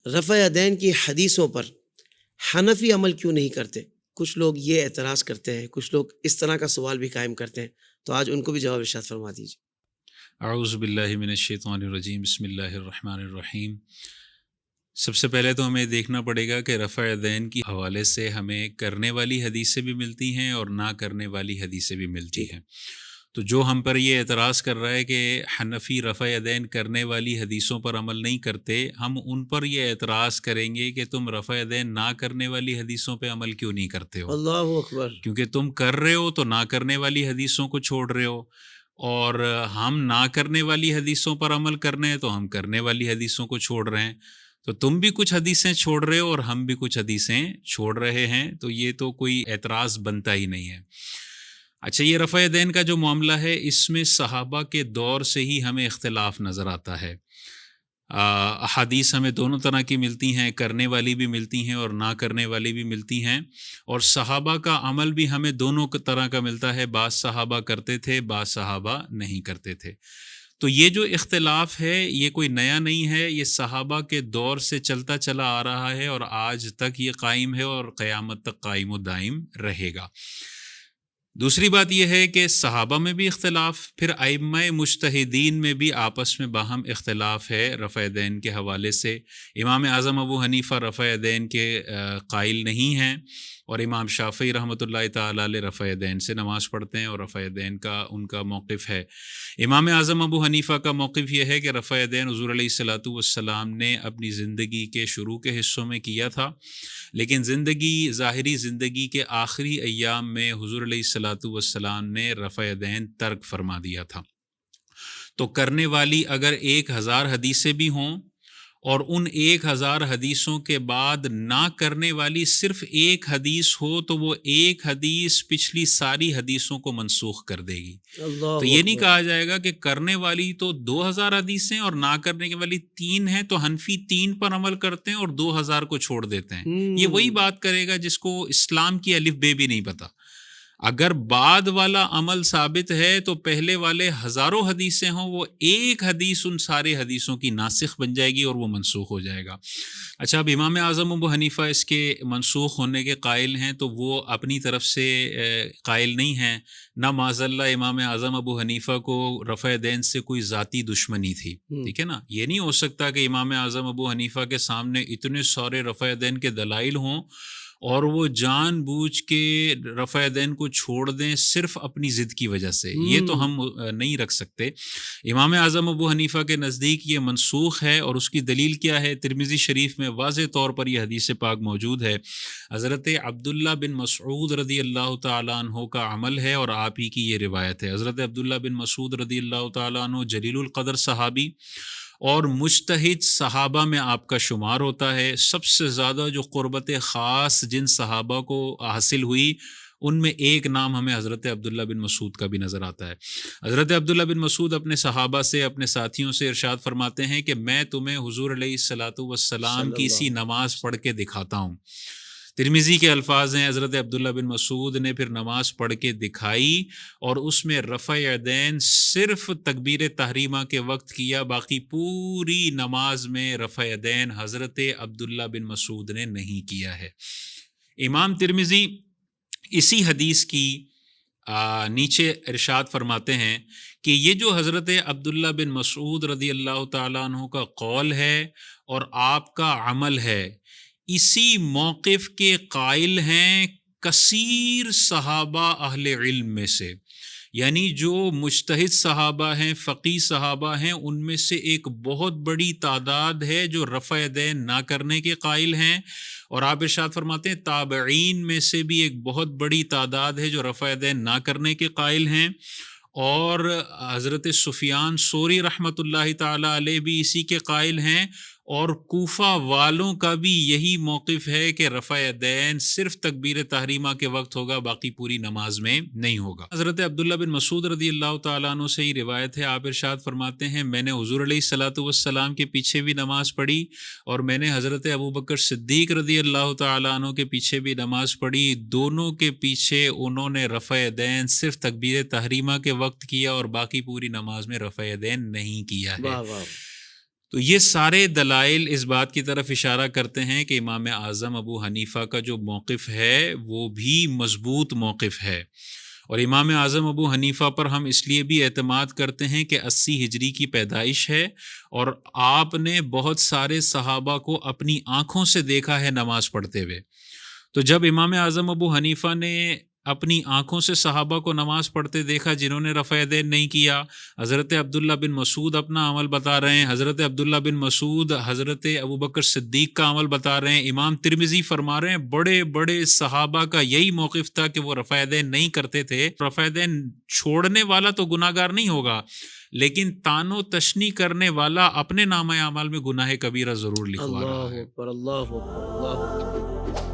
رفع یدین کی حدیثوں پر حنفی عمل کیوں نہیں کرتے؟ کچھ لوگ یہ اعتراض کرتے ہیں، کچھ لوگ اس طرح کا سوال بھی قائم کرتے ہیں، تو آج ان کو بھی جواب ارشاد فرما دیجیے۔ اعوذ باللہ من الشیطان الرجیم، بسم اللہ الرحمن الرحیم۔ سب سے پہلے تو ہمیں دیکھنا پڑے گا کہ رفع یدین کی حوالے سے ہمیں کرنے والی حدیثیں بھی ملتی ہیں اور نہ کرنے والی حدیثیں بھی ملتی ہیں۔ تو جو ہم پر یہ اعتراض کر رہا ہے کہ حنفی رفع یدین کرنے والی حدیثوں پر عمل نہیں کرتے، ہم ان پر یہ اعتراض کریں گے کہ تم رفع یدین نہ کرنے والی حدیثوں پہ عمل کیوں نہیں کرتے ہو؟ اللہ اکبر۔ کیونکہ تم کر رہے ہو تو نہ کرنے والی حدیثوں کو چھوڑ رہے ہو، اور ہم نہ کرنے والی حدیثوں پر عمل کرنے ہیں تو ہم کرنے والی حدیثوں کو چھوڑ رہے ہیں۔ تو تم بھی کچھ حدیثیں چھوڑ رہے ہو اور ہم بھی کچھ حدیثیں چھوڑ رہے ہیں، تو یہ تو کوئی اعتراض بنتا ہی نہیں ہے۔ اچھا، یہ رفع دین کا جو معاملہ ہے، اس میں صحابہ کے دور سے ہی ہمیں اختلاف نظر آتا ہے۔ احادیث ہمیں دونوں طرح کی ملتی ہیں، کرنے والی بھی ملتی ہیں اور نہ کرنے والی بھی ملتی ہیں، اور صحابہ کا عمل بھی ہمیں دونوں طرح کا ملتا ہے۔ بعض صحابہ کرتے تھے، بعض صحابہ نہیں کرتے تھے۔ تو یہ جو اختلاف ہے یہ کوئی نیا نہیں ہے، یہ صحابہ کے دور سے چلتا چلا آ رہا ہے اور آج تک یہ قائم ہے اور قیامت تک قائم و دائم رہے گا۔ دوسری بات یہ ہے کہ صحابہ میں بھی اختلاف، پھر ائمہ مجتہدین میں بھی آپس میں باہم اختلاف ہے رفع دین کے حوالے سے۔ امام اعظم ابو حنیفہ رفع دین کے قائل نہیں ہیں، اور امام شافعی رحمۃ اللہ تعالیٰ علیہ رفع دین سے نماز پڑھتے ہیں، اور رفع دین کا ان کا موقف ہے۔ امام اعظم ابو حنیفہ کا موقف یہ ہے کہ رفع دین حضور علیہ الصلاۃ والسلام نے اپنی زندگی کے شروع کے حصوں میں کیا تھا، لیکن ظاہری زندگی کے آخری ایام میں حضور علیہ الصلاۃ والسلام نے رفع دین ترک فرما دیا تھا۔ تو کرنے والی اگر 1000 حدیثیں بھی ہوں اور ان 1000 حدیثوں کے بعد نہ کرنے والی صرف ایک حدیث ہو، تو وہ ایک حدیث پچھلی ساری حدیثوں کو منسوخ کر دے گی۔ تو یہ نہیں کہا جائے گا کہ کرنے والی تو 2000 حدیثیں اور نہ کرنے والی 3 ہیں، تو حنفی 3 پر عمل کرتے ہیں اور 2000 کو چھوڑ دیتے ہیں۔ یہ وہی بات کرے گا جس کو اسلام کی الف بے بھی نہیں پتا۔ اگر بعد والا عمل ثابت ہے تو پہلے والے ہزاروں حدیثیں ہوں، وہ ایک حدیث ان سارے حدیثوں کی ناسخ بن جائے گی اور وہ منسوخ ہو جائے گا۔ اچھا، اب امام اعظم ابو حنیفہ اس کے منسوخ ہونے کے قائل ہیں، تو وہ اپنی طرف سے قائل نہیں ہیں، نہ معاذ اللہ امام اعظم ابو حنیفہ کو رفع دین سے کوئی ذاتی دشمنی تھی، ٹھیک ہے نا۔ یہ نہیں ہو سکتا کہ امام اعظم ابو حنیفہ کے سامنے اتنے سارے رفع دین کے دلائل ہوں اور وہ جان بوجھ کے رفع دین کو چھوڑ دیں صرف اپنی ضد کی وجہ سے۔ یہ تو ہم نہیں رکھ سکتے۔ امام اعظم ابو حنیفہ کے نزدیک یہ منسوخ ہے، اور اس کی دلیل کیا ہے؟ ترمذی شریف میں واضح طور پر یہ حدیث پاک موجود ہے۔ حضرت عبداللہ بن مسعود رضی اللہ تعالیٰ عنہ کا عمل ہے، اور آپ ہی کی یہ روایت ہے۔ حضرت عبداللہ بن مسعود رضی اللہ تعالیٰ عنہ جلیل القدر صحابی اور مجتہد صحابہ میں آپ کا شمار ہوتا ہے۔ سب سے زیادہ جو قربت خاص جن صحابہ کو حاصل ہوئی، ان میں ایک نام ہمیں حضرت عبداللہ بن مسعود کا بھی نظر آتا ہے۔ حضرت عبداللہ بن مسعود اپنے صحابہ سے، اپنے ساتھیوں سے ارشاد فرماتے ہیں کہ میں تمہیں حضور علیہ الصلاۃ والسلام کی سی نماز پڑھ کے دکھاتا ہوں۔ ترمذی کے الفاظ ہیں، حضرت عبداللہ بن مسعود نے پھر نماز پڑھ کے دکھائی، اور اس میں رفع یدین صرف تکبیر تحریمہ کے وقت کیا، باقی پوری نماز میں رفع یدین حضرت عبداللہ بن مسعود نے نہیں کیا ہے۔ امام ترمذی اسی حدیث کی نیچے ارشاد فرماتے ہیں کہ یہ جو حضرت عبداللہ بن مسعود رضی اللہ تعالیٰ عنہ کا قول ہے اور آپ کا عمل ہے، اسی موقف کے قائل ہیں کثیر صحابہ اہل علم میں سے، یعنی جو مجتہد صحابہ ہیں، فقیہ صحابہ ہیں، ان میں سے ایک بہت بڑی تعداد ہے جو رفع دین نہ کرنے کے قائل ہیں، اور آپ ارشاد فرماتے ہیں تابعین میں سے بھی ایک بہت بڑی تعداد ہے جو رفع دین نہ کرنے کے قائل ہیں، اور حضرت سفیان ثوری رحمۃ اللہ تعالیٰ علیہ بھی اسی کے قائل ہیں، اور کوفہ والوں کا بھی یہی موقف ہے کہ رفع دین صرف تکبیر تحریمہ کے وقت ہوگا، باقی پوری نماز میں نہیں ہوگا۔ حضرت عبداللہ بن مسعود رضی اللہ تعالیٰ عنہ سے ہی روایت ہے، آپ ارشاد فرماتے ہیں میں نے حضور علیہ الصلاۃ والسلام کے پیچھے بھی نماز پڑھی، اور میں نے حضرت ابوبکر صدیق رضی اللہ تعالیٰ عنہ کے پیچھے بھی نماز پڑھی، دونوں کے پیچھے انہوں نے رفع دین صرف تکبیر تحریمہ کے وقت کیا اور باقی پوری نماز میں رفع دین نہیں کیا ہے۔ تو یہ سارے دلائل اس بات کی طرف اشارہ کرتے ہیں کہ امام اعظم ابو حنیفہ کا جو موقف ہے وہ بھی مضبوط موقف ہے، اور امام اعظم ابو حنیفہ پر ہم اس لیے بھی اعتماد کرتے ہیں کہ 80 ہجری کی پیدائش ہے، اور آپ نے بہت سارے صحابہ کو اپنی آنکھوں سے دیکھا ہے نماز پڑھتے ہوئے۔ تو جب امام اعظم ابو حنیفہ نے اپنی آنکھوں سے صحابہ کو نماز پڑھتے دیکھا جنہوں نے رفع یدین نہیں کیا، حضرت عبداللہ بن مسعود اپنا عمل بتا رہے ہیں، حضرت عبداللہ بن مسعود حضرت ابوبکر صدیق کا عمل بتا رہے ہیں، امام ترمذی فرما رہے ہیں بڑے بڑے صحابہ کا یہی موقف تھا کہ وہ رفع یدین نہیں کرتے تھے۔ رفع یدین چھوڑنے والا تو گناہ گار نہیں ہوگا، لیکن تان و تشنی کرنے والا اپنے نامہ اعمال میں گناہ کبیرہ ضرور لکھوا رہا اللہ ہے۔ اکبر، اللہ اکبر، اللہ اکبر۔